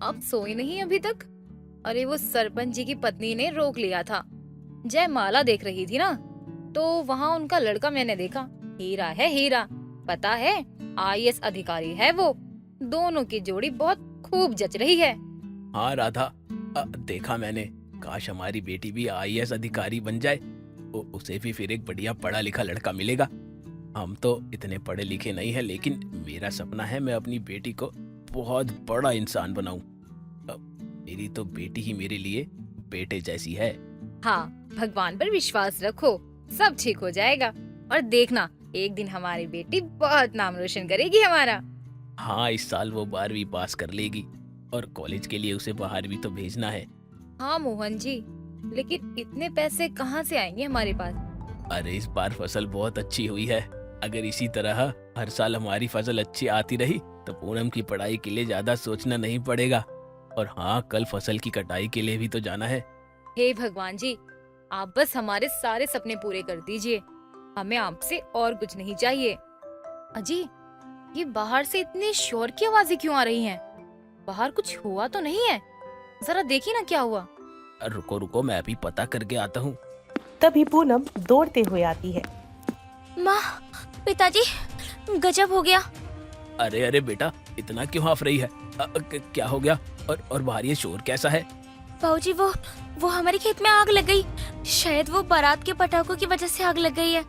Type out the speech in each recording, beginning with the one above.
अब सोई नहीं अभी तक? अरे वो सरपंच जी की पत्नी ने रोक लिया था। जयमाला देख रही थी ना, तो वहाँ उनका लड़का मैंने देखा। हीरा है हीरा, पता है, आईएएस अधिकारी है वो। दोनों की जोड़ी बहुत खूब जच रही है। हाँ राधा, देखा मैंने। काश हमारी बेटी भी आईएएस अधिकारी बन जाए। उसे भी फिर एक बढ़िया पढ़ा लिखा लड़का मिलेगा। हम तो इतने पढ़े लिखे नहीं हैं, लेकिन मेरा सपना है मैं अपनी बेटी को बहुत बड़ा इंसान बनाऊं। मेरी तो बेटी ही मेरे लिए बेटे जैसी है। हाँ, भगवान पर विश्वास रखो, सब ठीक हो जाएगा। और देखना, एक दिन हमारी बेटी बहुत नाम रोशन करेगी हमारा। हाँ, इस साल वो 12वीं पास कर लेगी और कॉलेज के लिए उसे बाहर भी तो भेजना है। हाँ मोहन जी, लेकिन इतने पैसे कहाँ से आएंगे हमारे पास? अरे इस बार फसल बहुत अच्छी हुई है। अगर इसी तरह हर साल हमारी फसल अच्छी आती रही तो पूनम की पढ़ाई के लिए ज्यादा सोचना नहीं पड़ेगा। और हाँ, कल फसल की कटाई के लिए भी तो जाना है। हे भगवान जी, आप बस हमारे सारे सपने पूरे कर दीजिए। हमें आपसे और कुछ नहीं चाहिए। अजी, ये बाहर से इतने शोर की आवाजें क्यों आ रही हैं? बाहर कुछ हुआ तो नहीं है? जरा देखिए ना क्या हुआ। रुको रुको, मैं अभी पता करके आता हूँ। तभी पूनम दौड़ते हुए आती है। माँ, पिताजी, गजब हो गया। अरे अरे बेटा, इतना क्यों हाफ रही है? क्या हो गया? और बाहर ये शोर कैसा है? बाबूजी, वो हमारे खेत में आग लग गई। शायद वो बारात के पटाखों की वजह से आग लग गई है।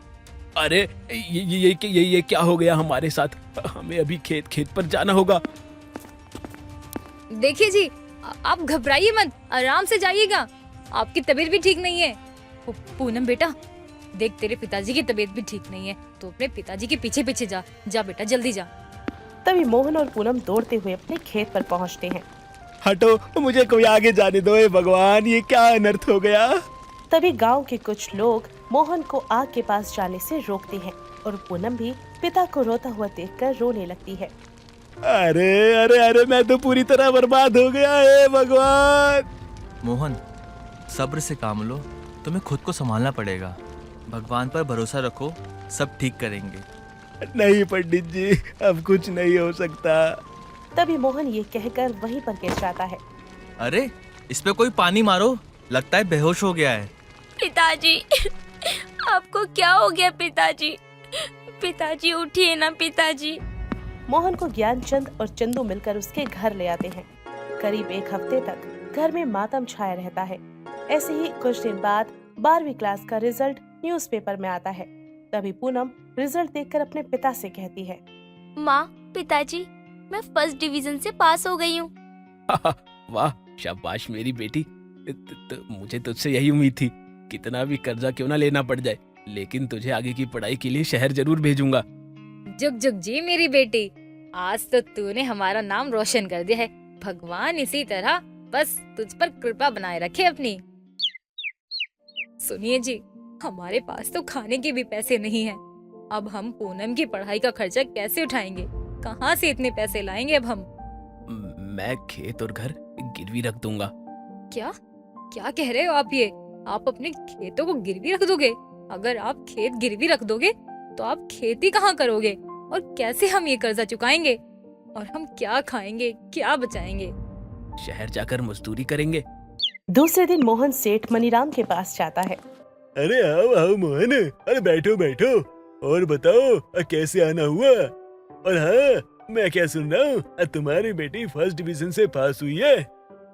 अरे ये क्या हो गया हमारे साथ? हमें अभी खेत पर जाना होगा। देखिए जी, आप घबराइए मत, आराम से जाइएगा। आपकी तबीयत भी ठीक नहीं है। पूनम बेटा, देख तेरे पिताजी की तबीयत भी ठीक नहीं है, तो अपने पिताजी के पीछे पीछे जा। जा बेटा, जल्दी जा। तभी मोहन और पूनम दौड़ते हुए अपने खेत पर पहुंचते हैं। हटो, मुझे कोई आगे जाने दो। हे भगवान, ये क्या अनर्थ हो गया? तभी गांव के कुछ लोग मोहन को आग के पास जाने से रोकते हैं और पूनम भी पिता को रोता हुआ देखकर रोने लगती है। अरे अरे अरे, मैं तो पूरी तरह बर्बाद हो गया। हे भगवान! मोहन, सब्र से काम लो। तुम्हें खुद को संभालना पड़ेगा। भगवान पर भरोसा रखो, सब ठीक करेंगे। नहीं पंडित जी, अब कुछ नहीं हो सकता। तभी मोहन ये कहकर वहीं पर गिर जाता है। अरे, इस पे कोई पानी मारो, लगता है बेहोश हो गया है। पिताजी, आपको क्या हो गया पिताजी? पिताजी उठिए ना पिताजी। मोहन को ज्ञानचंद और चंदू मिलकर उसके घर ले आते हैं। करीब एक हफ्ते तक घर में मातम छाया रहता है। ऐसे ही कुछ दिन बाद 12वीं क्लास का रिजल्ट न्यूज़पेपर में आता है। तभी पूनम रिजल्ट देखकर अपने पिता से कहती है, माँ, पिताजी, मैं फर्स्ट डिवीजन से पास हो गई हूँ। वाह, शाबाश मेरी बेटी। मुझे तुझसे यही उम्मीद थी। कितना भी कर्जा क्यों ना लेना पड़ जाए, लेकिन तुझे आगे की पढ़ाई के लिए शहर जरूर भेजूंगा। जुग जुग जी मेरी बेटी, आज तो तूने हमारा नाम रोशन कर दिया है। भगवान इसी तरह बस तुझ पर कृपा बनाए रखे अपनी। सुनिए जी, हमारे पास तो खाने के भी पैसे नहीं हैं। अब हम पूनम की पढ़ाई का खर्चा कैसे उठाएंगे? कहाँ से इतने पैसे लाएंगे अब हम? मैं खेत और घर गिरवी रख दूंगा। क्या क्या कह रहे हो आप ये? आप अपने खेतों को गिरवी रख दोगे? अगर आप खेत गिरवी रख दोगे तो आप खेती कहाँ करोगे? और कैसे हम ये कर्जा चुकाएंगे? और हम क्या खाएंगे, क्या बचाएंगे? शहर जाकर मजदूरी करेंगे। दूसरे दिन मोहन सेठ मनीराम के पास जाता है। अरे आओ आओ मोहन, अरे बैठो बैठो। और बताओ, कैसे आना हुआ? और हाँ, मैं क्या सुन रहा हूँ, तुम्हारी बेटी फर्स्ट डिवीजन से पास हुई है।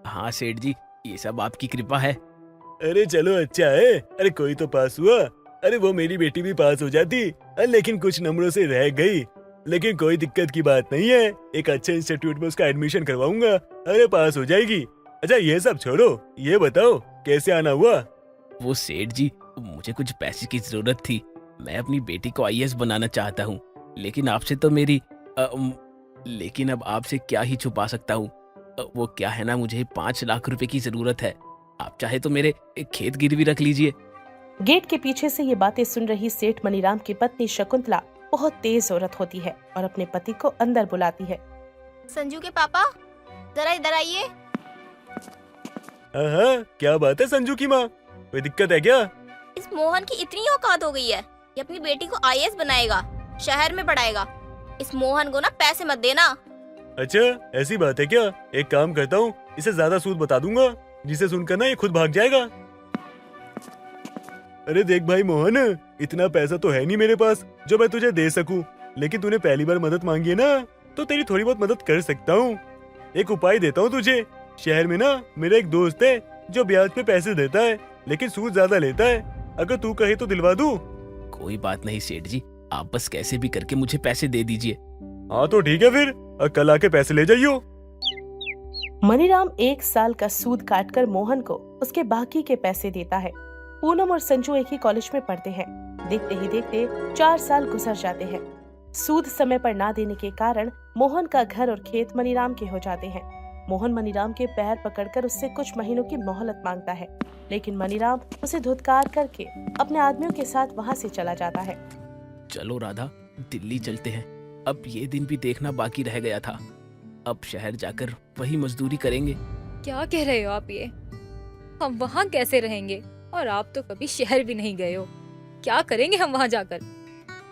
हाँ सेठ जी, ये सब आपकी कृपा है। अरे चलो, अच्छा है। अरे कोई तो पास हुआ। अरे वो मेरी बेटी भी पास हो जाती, लेकिन कुछ नंबरों से रह गई। लेकिन कोई दिक्कत की बात नहीं है, एक अच्छे इंस्टीट्यूट में उसका एडमिशन करवाऊंगा। अरे पास हो जाएगी। अच्छा ये सब छोड़ो, ये बताओ कैसे आना हुआ? वो सेठ जी, मुझे कुछ पैसे की जरूरत थी। मैं अपनी बेटी को आईएएस बनाना चाहता हूँ, लेकिन आपसे तो लेकिन अब आपसे क्या ही छुपा सकता हूँ। वो क्या है ना, मुझे 5 लाख रुपए की जरूरत है। आप चाहे तो मेरे खेत गिरवी रख लीजिए। गेट के पीछे से ये बातें सुन रही सेठ मनीराम की पत्नी शकुंतला बहुत तेज औरत होती है और अपने पति को अंदर बुलाती है। संजू के पापा, जरा इधर आइए। हाँ, क्या बात है संजू की माँ, कोई दिक्कत है क्या? इस मोहन की इतनी औकात हो गई है, ये अपनी बेटी को आईएएस बनाएगा, शहर में पढ़ाएगा। इस मोहन को ना पैसे मत देना। अच्छा, ऐसी बात है क्या? एक काम करता हूँ, इसे ज्यादा सूद बता दूंगा, जिसे सुनकर ना ये खुद भाग जाएगा। अरे देख भाई मोहन, इतना पैसा तो है नहीं मेरे पास जो मैं तुझे दे सकूं, लेकिन तूने पहली बार मदद मांगी है ना, तो तेरी थोड़ी बहुत मदद कर सकता हूँ। एक उपाय देता हूँ तुझे। शहर में ना मेरा एक दोस्त है जो ब्याज पे पैसे देता है, लेकिन सूद ज्यादा लेता है। अगर तू कहे तो दिलवा दूं। कोई बात नहीं सेठ जी, आप बस कैसे भी करके मुझे पैसे दे दीजिए। हाँ तो ठीक है फिर, कल आके पैसे ले जाइयो। मनीराम 1 साल का सूद काटकर मोहन को उसके बाकी के पैसे देता है। पूनम और संजू एक ही कॉलेज में पढ़ते हैं। देखते ही देखते 4 साल गुजर जाते हैं। सूद समय पर ना देने के कारण मोहन का घर और खेत मनीराम के हो जाते हैं। मोहन मनीराम के पैर पकड़कर उससे कुछ महीनों की मोहलत मांगता है, लेकिन मनीराम उसे धुतकार करके अपने आदमियों के साथ वहां से चला जाता है। चलो राधा, दिल्ली चलते हैं। अब ये दिन भी देखना बाकी रह गया था। अब शहर जाकर वही मजदूरी करेंगे। क्या कह रहे हो आप ये? हम वहाँ कैसे रहेंगे? और आप तो कभी शहर भी नहीं गए हो, क्या करेंगे हम वहाँ जाकर?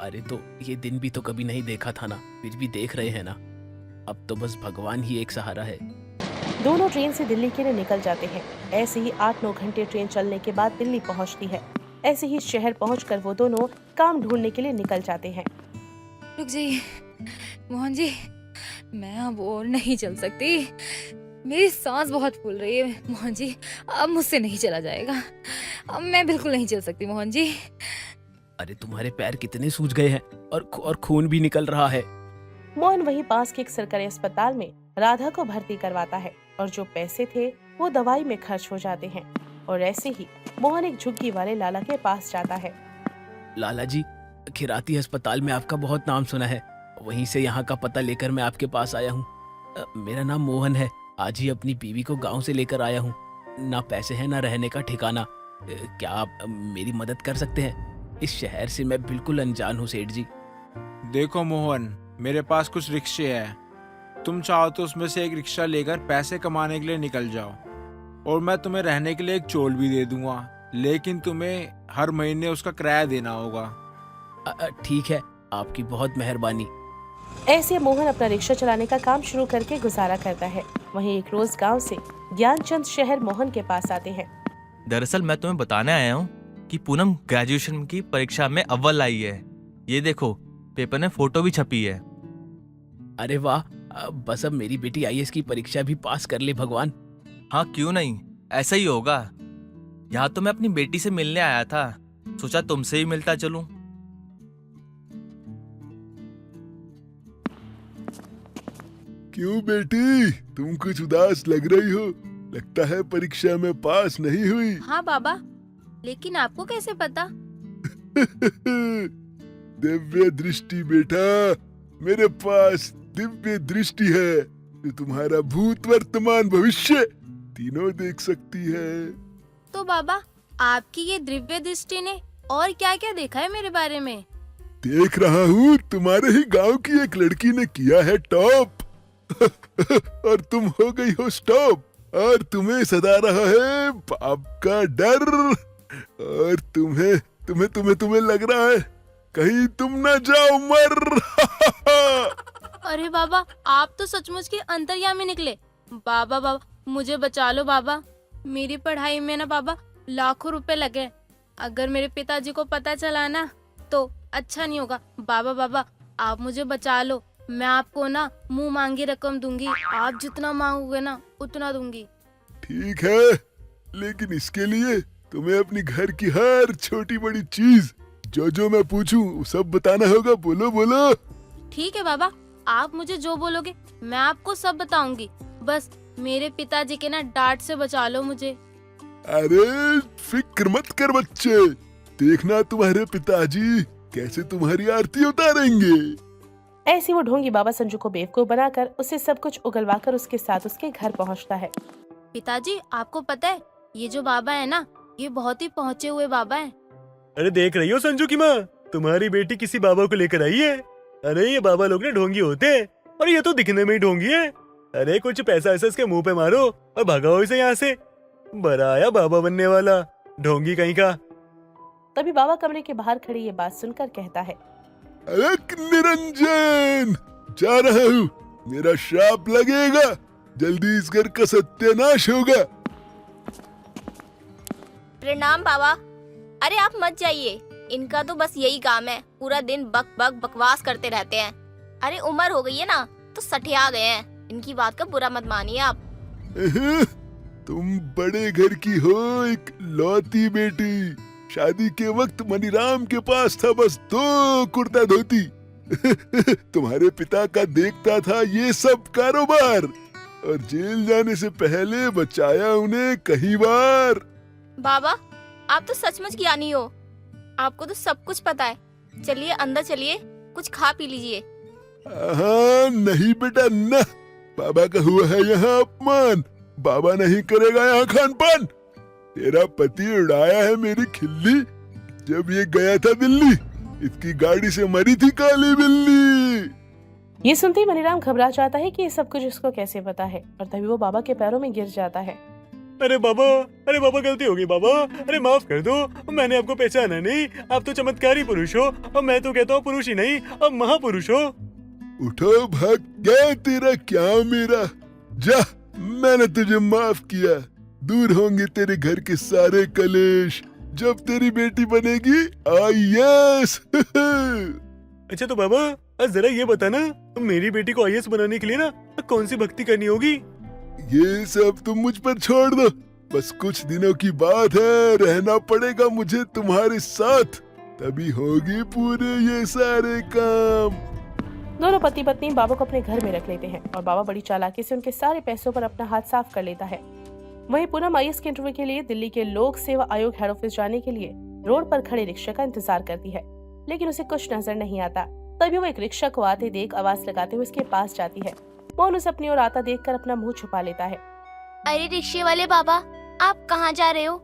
अरे तो ये दिन भी तो कभी नहीं देखा था ना, फिर भी देख रहे हैं ना। अब तो बस भगवान ही एक सहारा है। दोनों ट्रेन से दिल्ली के लिए निकल जाते हैं। ऐसे ही 8-9 घंटे ट्रेन चलने के बाद दिल्ली पहुंचती है। ऐसे ही शहर पहुंचकर वो दोनों काम ढूंढने के लिए निकल जाते हैं। रुक जाइए मोहन जी, मैं अब और नहीं चल सकती। मेरी सांस बहुत फूल रही है मोहन जी, अब मुझसे नहीं चला जाएगा। अब मैं बिल्कुल नहीं चल सकती मोहन जी। अरे तुम्हारे पैर कितने सूज गए हैं और खून भी निकल रहा है। मोहन वहीं पास के एक सरकारी अस्पताल में राधा को भर्ती करवाता है और जो पैसे थे वो दवाई में खर्च हो जाते हैं। और ऐसे ही मोहन एक झुग्गी वाले लाला के पास जाता है। लाला जी, खिराती अस्पताल में आपका बहुत नाम सुना है, वहीं से यहाँ का पता लेकर मैं आपके पास आया हूँ। मेरा नाम मोहन है। आज ही अपनी बीवी को गांव से लेकर आया हूँ। ना पैसे हैं ना रहने का ठिकाना। क्या आप मेरी मदद कर सकते हैं? इस शहर से मैं बिल्कुल अनजान हूँ सेठ जी। देखो मोहन, मेरे पास कुछ रिक्शे हैं। तुम चाहो तो उसमें से एक रिक्शा लेकर पैसे कमाने के लिए निकल जाओ, और मैं तुम्हें रहने के लिए एक चोल भी दे दूंगा, लेकिन तुम्हें हर महीने उसका किराया देना होगा। ठीक है, आपकी बहुत मेहरबानी। ऐसे मोहन अपना रिक्शा चलाने का काम शुरू करके गुजारा करता है। वहीं एक रोज गांव से ज्ञानचंद शहर मोहन के पास आते हैं। दरअसल मैं तुम्हें बताने आया हूँ कि पूनम ग्रेजुएशन की परीक्षा में अव्वल आई है। ये देखो, पेपर में फोटो भी छपी है। अरे वाह, बस अब मेरी बेटी आईएएस की परीक्षा भी पास कर ले भगवान। हाँ क्यों नहीं, ऐसा ही होगा। यहाँ तो मैं अपनी बेटी से मिलने आया था, सोचा तुमसे ही मिलता चलूं। क्यों बेटी, तुम कुछ उदास लग रही हो? लगता है परीक्षा में पास नहीं हुई। हाँ बाबा, लेकिन आपको कैसे पता? दिव्य दृष्टि बेटा, मेरे पास दिव्य दृष्टि है जो तुम्हारा भूत वर्तमान भविष्य तीनों देख सकती है। तो बाबा, आपकी ये दिव्य दृष्टि ने और क्या क्या देखा है मेरे बारे में? देख रहा हूँ तुम्हारे ही गांव की एक लड़की ने किया है टॉप और तुम हो गई हो स्टॉप, और तुम्हें सता रहा है पाप का डर, और तुम्हें लग रहा है कहीं तुम न जाओ मर। अरे बाबा, आप तो सचमुच के अंतर्यामी निकले। बाबा मुझे बचा लो बाबा। मेरी पढ़ाई में ना बाबा लाखों रुपए लगे। अगर मेरे पिताजी को पता चला ना तो अच्छा नहीं होगा। बाबा आप मुझे बचा लो। मैं आपको ना मुंह मांगी रकम दूंगी, आप जितना मांगोगे ना उतना दूंगी। ठीक है, लेकिन इसके लिए तुम्हें अपनी घर की हर छोटी बड़ी चीज जो मैं पूछूं सब बताना होगा। बोलो बोलो। ठीक है बाबा, आप मुझे जो बोलोगे मैं आपको सब बताऊंगी। बस मेरे पिताजी के ना डांट से बचा लो मुझे। अरे फिक्र मत कर बच्चे, देखना तुम्हारे पिताजी कैसे तुम्हारी आरती उतारेंगे। ऐसी वो ढोंगी बाबा संजू को बेवकूफ बनाकर उसे सब कुछ उगलवाकर उसके साथ उसके घर पहुंचता है। पिताजी, आपको पता है ये जो बाबा है ना, ये बहुत ही पहुँचे हुए बाबा हैं। अरे देख रही हो संजू की माँ, तुम्हारी बेटी किसी बाबा को लेकर आई है। अरे ये बाबा लोग ने ढोंगी होते हैं, और ये तो दिखने में ही ढोंगी है। अरे कुछ पैसा ऐसा इसके मुंह पे मारो और भगाओ इसे यहाँ से। बड़ा आया बाबा बनने वाला, ढोंगी कहीं का। तभी बाबा कमरे के बाहर खड़ी ये बात सुनकर कहता है, अरे निरंजन, जा रहा हूँ, मेरा श्राप लगेगा। जल्दी इस घर का सत्यानाश होगा। प्रणाम बाबा। अरे आप मत जाइए, इनका तो बस यही काम है, पूरा दिन बक बक बकवास करते रहते हैं। अरे उम्र हो गई है ना, तो सठिया गए हैं, इनकी बात का बुरा मत मानिए आप। तुम बड़े घर की हो, एक लौती बेटी। शादी के वक्त मनीराम के पास था बस 2 कुर्ता धोती। तुम्हारे पिता का देखता था ये सब कारोबार, और जेल जाने से पहले बचाया उन्हें कई बार। बाबा आप तो सचमुच ज्ञानी हो, आपको तो सब कुछ पता है। चलिए अंदर चलिए, कुछ खा पी लीजिए। हाँ नहीं बेटा न, बाबा का हुआ है यहाँ अपमान। बाबा नहीं करेगा यहाँ खान पान। तेरा पति उड़ाया है मेरी खिल्ली जब ये गया था दिल्ली। इसकी गाड़ी से मरी थी काली बिल्ली। ये सुनते ही मनीराम घबरा जाता है कि ये सब कुछ उसको कैसे पता है, और तभी वो बाबा के पैरों में गिर जाता है। अरे बाबा गलती हो गई बाबा, अरे माफ कर दो, मैंने आपको पहचाना नहीं। आप तो चमत्कारी पुरुष हो, और मैं तो कहता हूँ पुरुष ही नहीं, अब महापुरुष हो। उठो भाग गया, तेरा क्या मेरा। जा, मैंने तुझे माफ किया। दूर होंगे तेरे घर के सारे कलेश जब तेरी बेटी बनेगी आईएएस। अच्छा तो बाबा जरा ये बताना, मेरी बेटी को आईएएस बनाने के लिए ना कौन सी भक्ति करनी होगी? ये सब तुम मुझ पर छोड़ दो, बस कुछ दिनों की बात है। रहना पड़ेगा मुझे तुम्हारे साथ, तभी होगी पूरे ये सारे काम। दोनों पति पत्नी बाबा को अपने घर में रख लेते हैं, और बाबा बड़ी चालाकी से उनके सारे पैसों पर अपना हाथ साफ कर लेता है। वहीं पूनम आईएएस के इंटरव्यू के लिए दिल्ली के लोक सेवा आयोग हेड ऑफिस जाने के लिए रोड पर खड़े रिक्शा का इंतजार करती है, लेकिन उसे कुछ नजर नहीं आता। तभी वो एक रिक्शा को आते देख आवाज लगाते हुए उसके पास जाती है। मोहन उसे अपनी ओर आता देखकर अपना मुंह छुपा लेता है। अरे रिक्शे वाले बाबा, आप कहाँ जा रहे हो?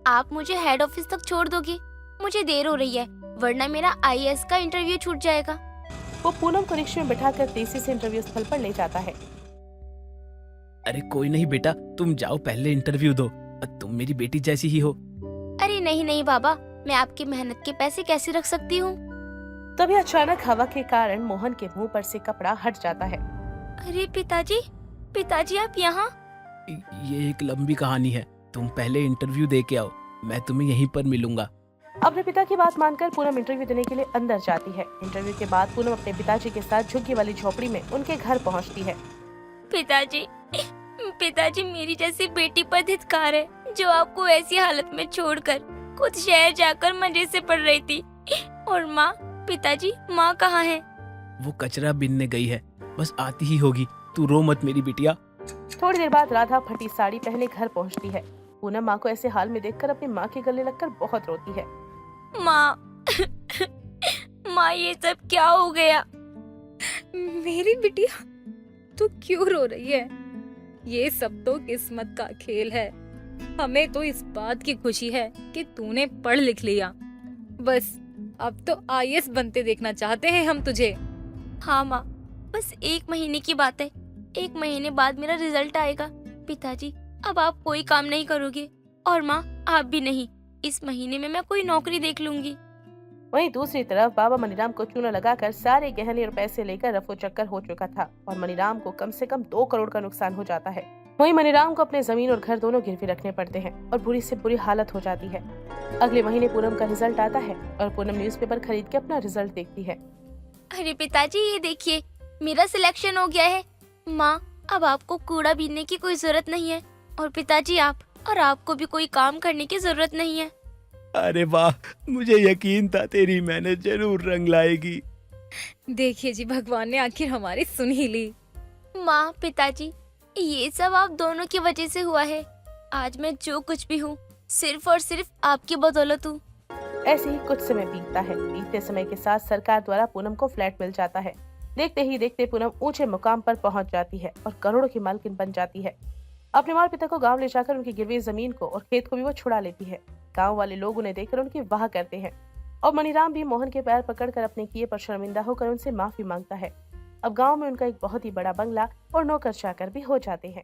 आप मुझे हेड ऑफिस तक छोड़ दोगे? मुझे देर हो रही है, वरना मेरा आईएएस का इंटरव्यू छूट जाएगा। वो पूनम को रिक्शे में बिठाकर तेजी से इंटरव्यू स्थल पर ले जाता है। अरे कोई नहीं बेटा, तुम जाओ पहले इंटरव्यू दो, तुम मेरी बेटी जैसी ही हो। अरे नहीं नहीं बाबा, मैं आपकी मेहनत के पैसे कैसे रख सकती हूँ? तभी अचानक हवा के कारण मोहन के मुंह पर से कपड़ा हट जाता है। अरे पिताजी आप यहाँ? ये एक लंबी कहानी है, तुम पहले इंटरव्यू दे के आओ, मैं तुम्हें यहीं पर मिलूंगा। अपने पिता की बात मानकर पूनम इंटरव्यू देने के लिए अंदर जाती है। इंटरव्यू के बाद पूनम अपने पिताजी के साथ झुग्गी वाली झोपड़ी में उनके घर पहुंचती है। पिताजी मेरी जैसी बेटी पर धिक्कार है, जो आपको ऐसी हालत में छोड़कर खुद शहर जाकर मजे से पढ़ रही थी। और माँ, पिताजी माँ कहाँ है? वो कचरा बिनने गई है, बस आती ही होगी, तू रो मत मेरी बिटिया। थोड़ी देर बाद राधा फटी साड़ी पहने घर पहुंचती है। पूनम माँ को ऐसे हाल में देखकर अपनी माँ के गले लगकर बहुत रोती है। माँ माँ ये सब क्या हो गया? मेरी बिटिया, तू क्यों रो रही है? ये सब तो किस्मत का खेल है। हमें तो इस बात की खुशी है कि तूने पढ़ लिख लिया। बस अब तो आईएएस बनते देखना चाहते हैं हम तुझे। हाँ माँ, बस 1 महीने की बात है, 1 महीने बाद मेरा रिजल्ट आएगा। पिताजी अब आप कोई काम नहीं करोगे, और माँ आप भी नहीं। इस महीने में मैं कोई नौकरी देख लूंगी। वहीं दूसरी तरफ बाबा मनीराम को चूना लगाकर सारे गहने और पैसे लेकर रफो चक्कर हो चुका था, और मनीराम को कम से कम 2 करोड़ का नुकसान हो जाता है। वहीं मनीराम को अपने जमीन और घर दोनों गिरवी रखने पड़ते हैं, और बुरी से बुरी हालत हो जाती है। अगले महीने पूनम का रिजल्ट आता है, और पूनम न्यूज़पेपर खरीद के अपना रिजल्ट देखती है। अरे पिताजी ये देखिए, मेरा सिलेक्शन हो गया है। माँ अब आपको कूड़ा बीनने की कोई जरूरत नहीं है, और पिताजी आपको भी कोई काम करने की जरूरत नहीं है। अरे वाह, मुझे यकीन था तेरी मेहनत जरूर रंग लाएगी। देखिए जी, भगवान ने आखिर हमारी सुन ही ली। माँ पिताजी, ये सब आप दोनों की वजह से हुआ है। आज मैं जो कुछ भी हूँ सिर्फ और सिर्फ आपकी बदौलत हूँ। ऐसे ही कुछ समय बीतता है। बीतते समय के साथ सरकार द्वारा पूनम को फ्लैट मिल जाता है। देखते ही देखते पूनम ऊंचे मुकाम पर पहुंच जाती है और करोड़ों की मालकिन बन जाती है। अपने माता पिता को गांव ले जाकर उनकी गिरवी जमीन को और खेत को भी वो छुड़ा लेती है। गांव वाले लोग उन्हें देखकर उनकी वाह करते हैं, और मनीराम भी मोहन के पैर पकड़कर अपने किए पर शर्मिंदा होकर उनसे माफी मांगता है। अब गांव में उनका एक बहुत ही बड़ा बंगला और नौकर चाकर भी हो जाते हैं।